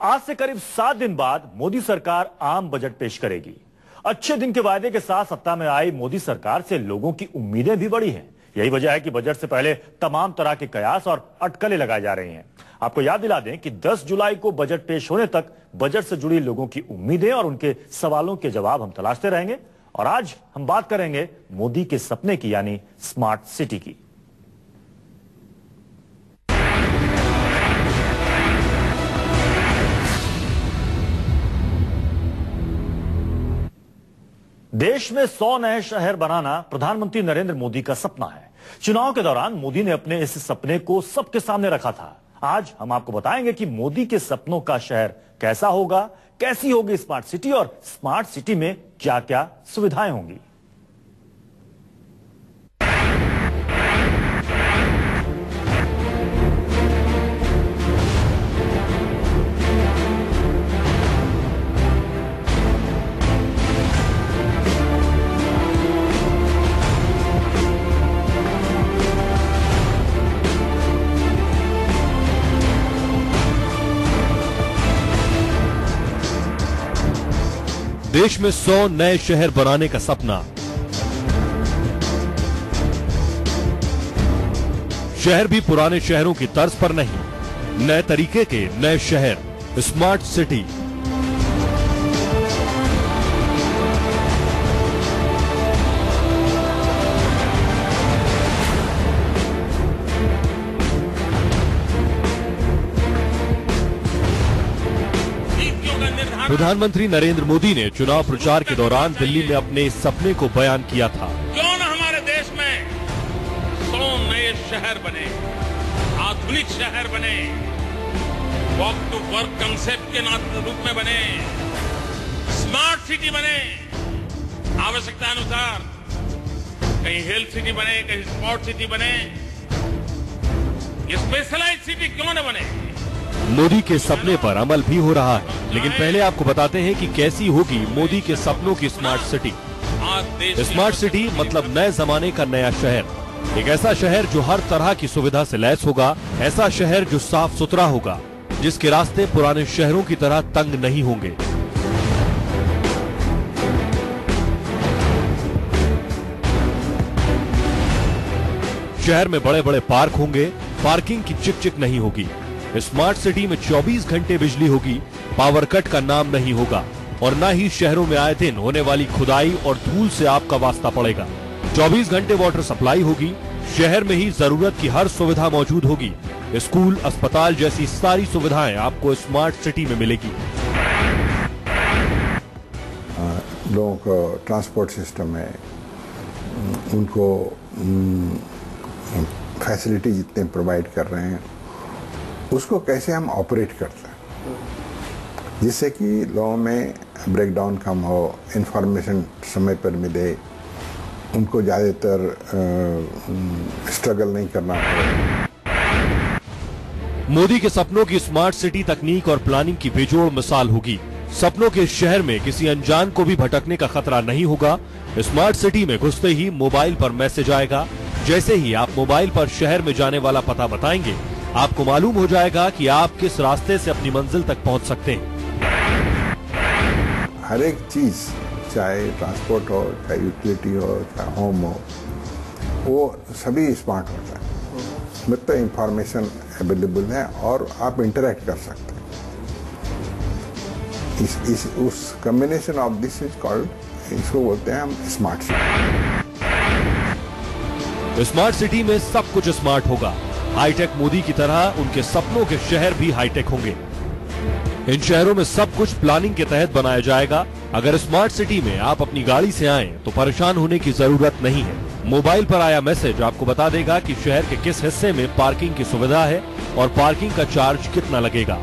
आज से करीब 7 दिन बाद मोदी सरकार आम बजट पेश करेगी। अच्छे दिन के वायदे के साथ सत्ता में आई मोदी सरकार से लोगों की उम्मीदें भी बढ़ी हैं। यही वजह है कि बजट से पहले तमाम तरह के कयास और अटकलें लगाई जा रही हैं। आपको याद दिला दें कि 10 जुलाई को बजट पेश होने तक बजट से जुड़ी लोगों की उम्मीदें और उनके सवालों के जवाब हम तलाशते रहेंगे। और आज हम बात करेंगे मोदी के सपने की, यानी स्मार्ट सिटी की। देश में 100 नए शहर बनाना प्रधानमंत्री नरेंद्र मोदी का सपना है। चुनाव के दौरान मोदी ने अपने इस सपने को सबके सामने रखा था। आज हम आपको बताएंगे कि मोदी के सपनों का शहर कैसा होगा, कैसी होगी स्मार्ट सिटी और स्मार्ट सिटी में क्या क्या सुविधाएं होंगी। देश में 100 नए शहर बनाने का सपना। शहर भी पुराने शहरों की तर्ज पर नहीं, नए तरीके के नए शहर, स्मार्ट सिटी। प्रधानमंत्री नरेंद्र मोदी ने चुनाव प्रचार के दौरान दिल्ली में अपने इस सपने को बयान किया था। क्यों न हमारे देश में 100 नए शहर बने, आधुनिक शहर बने, वॉक टू वर्क कंसेप्ट के रूप में बने, स्मार्ट सिटी बने, आवश्यकता अनुसार कहीं हेल्थ सिटी बने, कहीं स्पोर्ट सिटी बने, ये स्पेशलाइज्ड सिटी क्यों न बने। मोदी के सपने पर अमल भी हो रहा है, लेकिन पहले आपको बताते हैं कि कैसी होगी मोदी के सपनों की स्मार्ट सिटी। स्मार्ट सिटी मतलब नए जमाने का नया शहर, एक ऐसा शहर जो हर तरह की सुविधा से लैस होगा, ऐसा शहर जो साफ सुथरा होगा, जिसके रास्ते पुराने शहरों की तरह तंग नहीं होंगे। शहर में बड़े बड़े पार्क होंगे, पार्किंग की चिक-चिक नहीं होगी। स्मार्ट सिटी में 24 घंटे बिजली होगी, पावर कट का नाम नहीं होगा और न ही शहरों में आए दिन होने वाली खुदाई और धूल से आपका वास्ता पड़ेगा। 24 घंटे वाटर सप्लाई होगी, शहर में ही जरूरत की हर सुविधा मौजूद होगी। स्कूल, अस्पताल जैसी सारी सुविधाएं आपको स्मार्ट सिटी में मिलेगी। लोगों को ट्रांसपोर्ट सिस्टम है, उनको फैसिलिटी जितने प्रोवाइड कर रहे हैं, उसको कैसे हम ऑपरेट करते हैं जिससे कि लोगों में ब्रेकडाउन कम हो, इंफॉर्मेशन समय पर मिले, उनको ज़्यादातर स्ट्रगल नहीं करना पड़े। मोदी के सपनों की स्मार्ट सिटी तकनीक और प्लानिंग की बेजोड़ मिसाल होगी। सपनों के शहर में किसी अनजान को भी भटकने का खतरा नहीं होगा। स्मार्ट सिटी में घुसते ही मोबाइल पर मैसेज आएगा। जैसे ही आप मोबाइल पर शहर में जाने वाला पता बताएंगे, आपको मालूम हो जाएगा कि आप किस रास्ते से अपनी मंजिल तक पहुंच सकते हैं। हर एक चीज, चाहे ट्रांसपोर्ट हो, चाहे यूटिलिटी हो, चाहे होम हो, वो सभी स्मार्ट हो जाए। मतलब इंफॉर्मेशन अवेलेबल है और आप इंटरेक्ट कर सकते हैं। उस combination of this is called, इसको बोलते हैं हम स्मार्ट सिटी। स्मार्ट सिटी में सब कुछ स्मार्ट होगा। हाईटेक मोदी की तरह उनके सपनों के शहर भी हाईटेक होंगे। इन शहरों में सब कुछ प्लानिंग के तहत बनाया जाएगा। अगर स्मार्ट सिटी में आप अपनी गाड़ी से आएं तो परेशान होने की जरूरत नहीं है। मोबाइल पर आया मैसेज आपको बता देगा कि शहर के किस हिस्से में पार्किंग की सुविधा है और पार्किंग का चार्ज कितना लगेगा।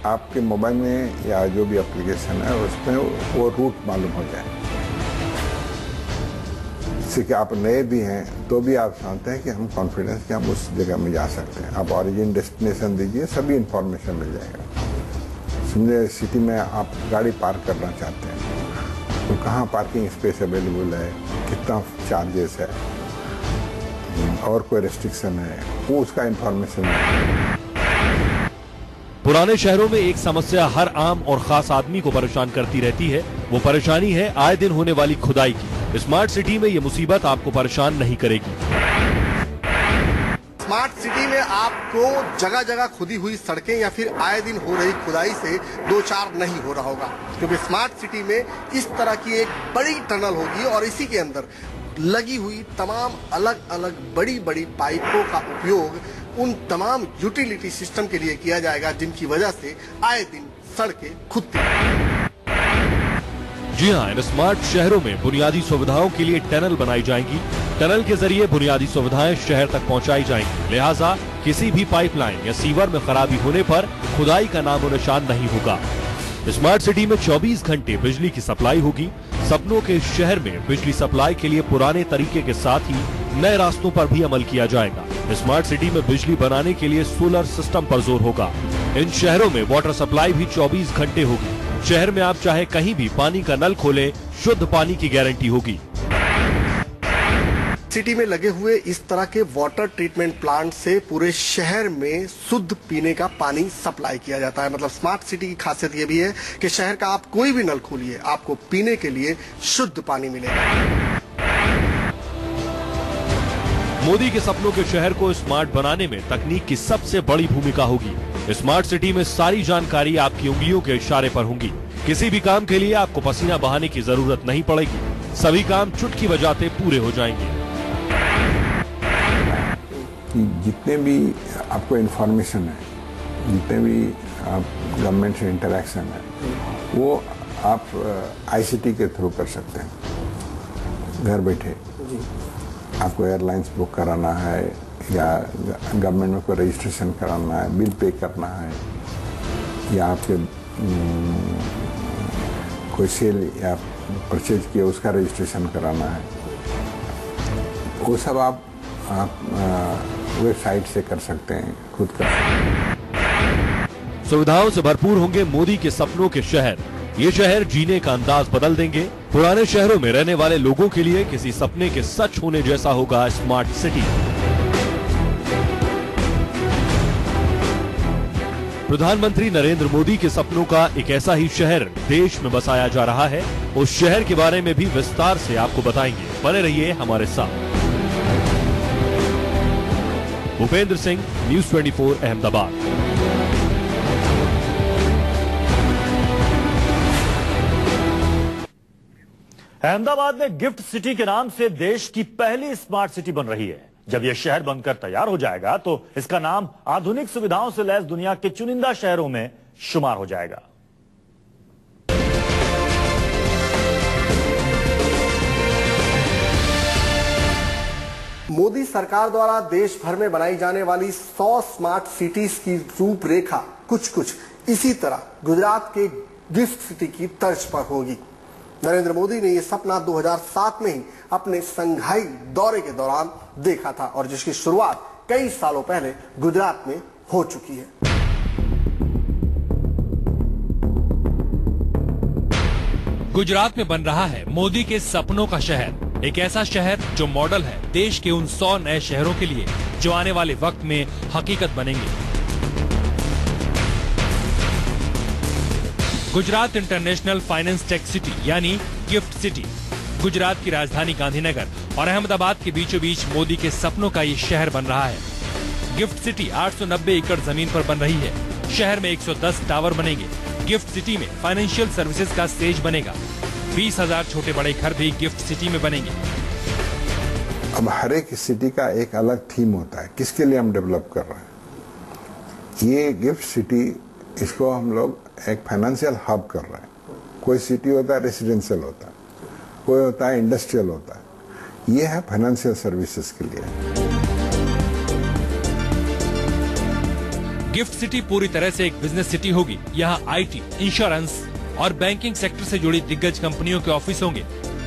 आपके मोबाइल में या जो भी एप्लीकेशन है उसमें वो रूट मालूम हो जाए, जिससे कि आप नए भी हैं तो भी आप जानते हैं कि हम कॉन्फिडेंस कि हम उस जगह में जा सकते हैं। आप ऑरिजिन डेस्टिनेशन दीजिए, सभी इंफॉर्मेशन मिल जाएगा। समझे सिटी में आप गाड़ी पार्क करना चाहते हैं तो कहाँ पार्किंग स्पेस अवेलेबल है, कितना चार्जेस है और कोई रेस्ट्रिक्शन है, वो उसका इंफॉर्मेशन है। पुराने शहरों में एक समस्या हर आम और खास आदमी को परेशान करती रहती है। वो परेशानी है आए दिन होने वाली खुदाई की। स्मार्ट सिटी में ये मुसीबत आपको परेशान नहीं करेगी। स्मार्ट सिटी में आपको जगह जगह खुदी हुई सड़कें या फिर आए दिन हो रही खुदाई से दो चार नहीं हो रहा होगा, क्योंकि स्मार्ट सिटी में इस तरह की एक बड़ी टनल होगी और इसी के अंदर लगी हुई तमाम अलग अलग बड़ी बड़ी पाइपों का उपयोग उन तमाम यूटिलिटी सिस्टम के लिए किया जाएगा जिनकी वजह से आए दिन सड़कें खुदती हैं। जी हाँ, इन स्मार्ट शहरों में बुनियादी सुविधाओं के लिए टनल बनाई जाएंगी। टनल के जरिए बुनियादी सुविधाएं शहर तक पहुंचाई जाएंगी। लिहाजा किसी भी पाइपलाइन या सीवर में खराबी होने पर खुदाई का नामो निशान नहीं होगा। स्मार्ट सिटी में 24 घंटे बिजली की सप्लाई होगी। सपनों के शहर में बिजली सप्लाई के लिए पुराने तरीके के साथ ही नए रास्तों पर भी अमल किया जाएगा। स्मार्ट सिटी में बिजली बनाने के लिए सोलर सिस्टम पर जोर होगा। इन शहरों में वाटर सप्लाई भी 24 घंटे होगी। शहर में आप चाहे कहीं भी पानी का नल खोलें, शुद्ध पानी की गारंटी होगी। सिटी में लगे हुए इस तरह के वाटर ट्रीटमेंट प्लांट से पूरे शहर में शुद्ध पीने का पानी सप्लाई किया जाता है। मतलब स्मार्ट सिटी की खासियत ये भी है कि शहर का आप कोई भी नल खोलिए, आपको पीने के लिए शुद्ध पानी मिलेगा। मोदी के सपनों के शहर को स्मार्ट बनाने में तकनीक की सबसे बड़ी भूमिका होगी। स्मार्ट सिटी में सारी जानकारी आपकी उंगलियों के इशारे पर होंगी। किसी भी काम के लिए आपको पसीना बहाने की जरूरत नहीं पड़ेगी। सभी काम चुटकी बजाते पूरे हो जाएंगे। कि जितने भी आपको इन्फॉर्मेशन है, जितने भी आप गवर्नमेंट से इंटरेक्शन है, वो आप आईसीटी के थ्रू कर सकते हैं। घर बैठे आपको एयरलाइंस बुक कराना है या गवर्नमेंट में कोई रजिस्ट्रेशन कराना है, बिल पे करना है, या आपके कोई सेल या परचेज किया उसका रजिस्ट्रेशन कराना है, वो सब आप वेबसाइट से कर सकते हैं, खुद कर सकते हैं। सुविधाओं से भरपूर होंगे मोदी के सपनों के शहर। ये शहर जीने का अंदाज बदल देंगे। पुराने शहरों में रहने वाले लोगों के लिए किसी सपने के सच होने जैसा होगा स्मार्ट सिटी। प्रधानमंत्री नरेंद्र मोदी के सपनों का एक ऐसा ही शहर देश में बसाया जा रहा है। उस शहर के बारे में भी विस्तार से आपको बताएंगे। बने रहिए हमारे साथ। भूपेंद्र सिंह, न्यूज़ 24 अहमदाबाद। अहमदाबाद में गिफ्ट सिटी के नाम से देश की पहली स्मार्ट सिटी बन रही है। जब यह शहर बनकर तैयार हो जाएगा तो इसका नाम आधुनिक सुविधाओं से लैस दुनिया के चुनिंदा शहरों में शुमार हो जाएगा। मोदी सरकार द्वारा देश भर में बनाई जाने वाली 100 स्मार्ट सिटीज की रूपरेखा कुछ इसी तरह गुजरात के गिफ्ट सिटी की तर्ज पर होगी। नरेंद्र मोदी ने यह सपना 2007 में ही अपने संघाई दौरे के दौरान देखा था और जिसकी शुरुआत कई सालों पहले गुजरात में हो चुकी है। गुजरात में बन रहा है मोदी के सपनों का शहर। एक ऐसा शहर जो मॉडल है देश के उन 100 नए शहरों के लिए जो आने वाले वक्त में हकीकत बनेंगे। Gujarat international finance tech city यानी गिफ्ट सिटी गुजरात की राजधानी गांधीनगर और अहमदाबाद के बीचों बीच मोदी के सपनों का ये शहर बन रहा है। गिफ्ट सिटी 890 एकड़ जमीन पर बन रही है। शहर में 110 टावर बनेंगे। गिफ्ट सिटी में फाइनेंशियल सर्विसेज का स्टेज बनेगा। 20,000 छोटे बड़े घर भी गिफ्ट सिटी में बनेंगे। अब हर एक सिटी का एक अलग थीम होता है, किसके लिए हम डेवलप कर रहे हैं। ये गिफ्ट सिटी, इसको हम लोग एक फाइनेंशियल हब कर रहे हैं। कोई सिटी होता है रेसिडेंशियल होता है, कोई होता है इंडस्ट्रियल होता है, ये है फाइनेंशियल सर्विसेज के लिए। गिफ्ट सिटी पूरी तरह से एक बिजनेस सिटी होगी। यहाँ आईटी, इंश्योरेंस और बैंकिंग सेक्टर से जुड़ी दिग्गज कंपनियों के ऑफिस होंगे।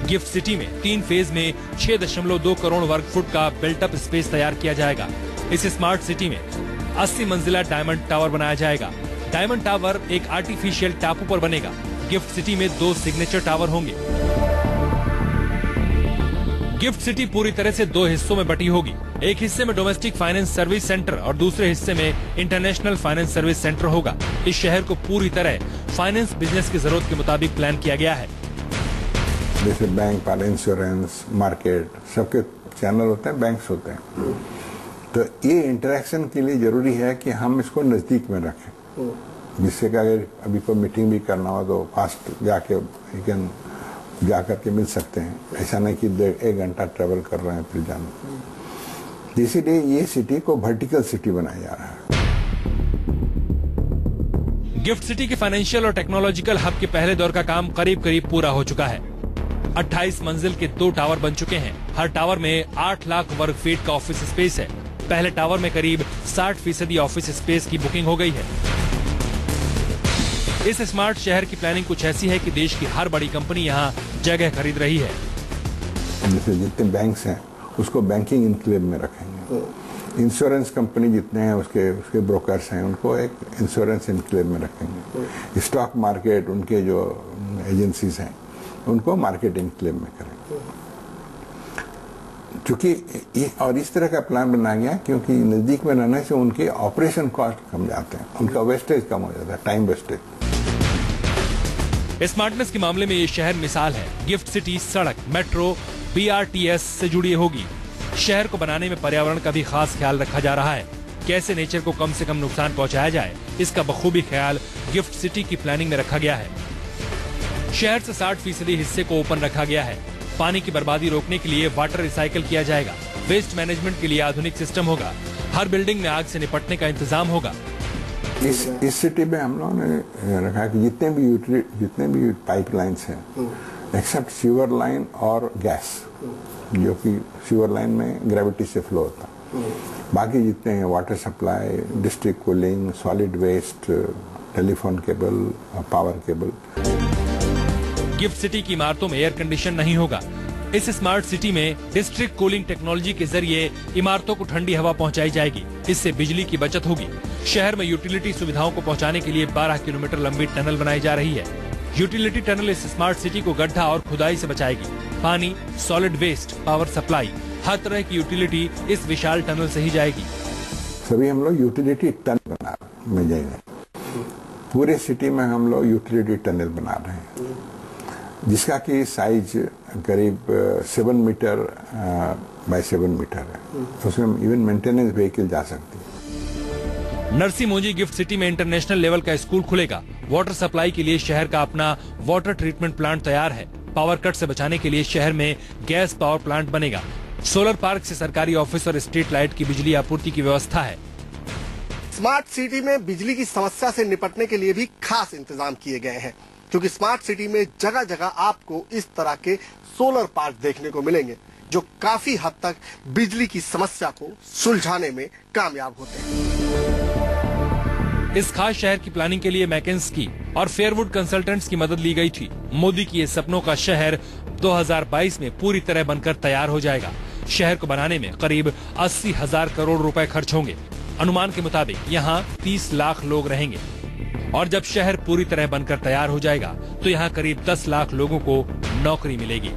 गिफ्ट सिटी में 3 फेज में 6.2 करोड़ वर्ग फुट का बिल्टअप स्पेस तैयार किया जाएगा। इस स्मार्ट सिटी में 80 मंजिला डायमंड टावर बनाया जाएगा। डायमंड टावर एक आर्टिफिशियल टापू पर बनेगा। गिफ्ट सिटी में 2 सिग्नेचर टावर होंगे। गिफ्ट सिटी पूरी तरह से 2 हिस्सों में बटी होगी। एक हिस्से में डोमेस्टिक फाइनेंस सर्विस सेंटर और दूसरे हिस्से में इंटरनेशनल फाइनेंस सर्विस सेंटर होगा। इस शहर को पूरी तरह फाइनेंस बिजनेस की जरूरत के मुताबिक प्लान किया गया है। जैसे बैंक वाले, इंश्योरेंस, मार्केट, सबके चैनल होते हैं, बैंक्स होते हैं। तो ये इंटरेक्शन के लिए जरूरी है कि हम इसको नजदीक में रखें, जिससे कि अगर अभी कोई मीटिंग भी करना हो तो फास्ट जाके जाकर के मिल सकते हैं। ऐसा नहीं कि 1 घंटा ट्रेवल कर रहे हैं फिर जाना। इसीलिए ये सिटी को वर्टिकल सिटी बनाया जा रहा है। गिफ्ट सिटी के फाइनेंशियल और टेक्नोलॉजिकल हब के पहले दौर का काम करीब करीब पूरा हो चुका है। 28 मंजिल के 2 टावर बन चुके हैं। हर टावर में 8 लाख वर्ग फीट का ऑफिस स्पेस है। पहले टावर में करीब 60% ऑफिस स्पेस की बुकिंग हो गई है। इस स्मार्ट शहर की प्लानिंग कुछ ऐसी है कि देश की हर बड़ी कंपनी यहाँ जगह खरीद रही है। जैसे जितने बैंक्स हैं उसको बैंकिंग इनक्लेव में रखेंगे। इंश्योरेंस कंपनी जितने हैं उसके ब्रोकर्स हैं उनको एक इंश्योरेंस इनक्लेव में रखेंगे। स्टॉक मार्केट, उनके जो एजेंसीज हैं उनको मार्केट इनक्लेव में करेंगे। क्योंकि और इस तरह का प्लान बनाया गया क्योंकि नजदीक में रहने से उनके ऑपरेशन कॉस्ट कम जाते हैं, उनका वेस्टेज कम हो जाता है, टाइम वेस्टेज। स्मार्टनेस के मामले में ये शहर मिसाल है। गिफ्ट सिटी सड़क, मेट्रो, BRTS से जुड़ी होगी। शहर को बनाने में पर्यावरण का भी खास ख्याल रखा जा रहा है। कैसे नेचर को कम से कम नुकसान पहुंचाया जाए, इसका बखूबी ख्याल गिफ्ट सिटी की प्लानिंग में रखा गया है। शहर से 60% हिस्से को ओपन रखा गया है। पानी की बर्बादी रोकने के लिए वाटर रिसाइकिल किया जाएगा। वेस्ट मैनेजमेंट के लिए आधुनिक सिस्टम होगा। हर बिल्डिंग में आग से निपटने का इंतजाम होगा। इस सिटी में हम लोगों ने रखा कि जितने भी पाइपलाइंस हैं एक्सेप्ट सीवर लाइन और गैस, जो कि सीवर लाइन में ग्रेविटी से फ्लो होता है, बाकी जितने हैं water supply, district cooling, solid waste, telephone cable, power cable. Gift city की इमारतों में एयर कंडीशन नहीं होगा। इस स्मार्ट सिटी में डिस्ट्रिक्ट कूलिंग टेक्नोलॉजी के जरिए इमारतों को ठंडी हवा पहुंचाई जाएगी। इससे बिजली की बचत होगी। शहर में यूटिलिटी सुविधाओं को पहुंचाने के लिए 12 किलोमीटर लंबी टनल बनाई जा रही है। यूटिलिटी टनल इस स्मार्ट सिटी को गड्ढा और खुदाई से बचाएगी। पानी, सॉलिड वेस्ट, पावर सप्लाई, हर तरह की यूटिलिटी इस विशाल टनल से ही जाएगी। सभी हम लोग यूटिलिटी टनल बना में जाएंगे। पूरे सिटी में हम लोग यूटिलिटी टनल बना रहे हैं, जिसका की साइज करीब 7 मीटर बाय 7 मीटर है। उसमें इवन मेंटेनेंस व्हीकल जा सकती है। नरसी मोंजी गिफ्ट सिटी में इंटरनेशनल लेवल का स्कूल खुलेगा। वाटर सप्लाई के लिए शहर का अपना वाटर ट्रीटमेंट प्लांट तैयार है। पावर कट से बचाने के लिए शहर में गैस पावर प्लांट बनेगा। सोलर पार्क से सरकारी ऑफिस और स्ट्रीट लाइट की बिजली आपूर्ति की व्यवस्था है। स्मार्ट सिटी में बिजली की समस्या से निपटने के लिए भी खास इंतजाम किए गए हैं, क्योंकि स्मार्ट सिटी में जगह जगह आपको इस तरह के सोलर पार्क देखने को मिलेंगे, जो काफी हद तक बिजली की समस्या को सुलझाने में कामयाब होते हैं। इस खास शहर की प्लानिंग के लिए मैकेंस्की और फेयरवुड कंसल्टेंट्स की मदद ली गई थी। मोदी की ये सपनों का शहर 2022 में पूरी तरह बनकर तैयार हो जाएगा। शहर को बनाने में करीब 80,000 करोड़ रुपए खर्च होंगे। अनुमान के मुताबिक यहाँ 30 लाख लोग रहेंगे और जब शहर पूरी तरह बनकर तैयार हो जाएगा तो यहाँ करीब 10 लाख लोगों को नौकरी मिलेगी।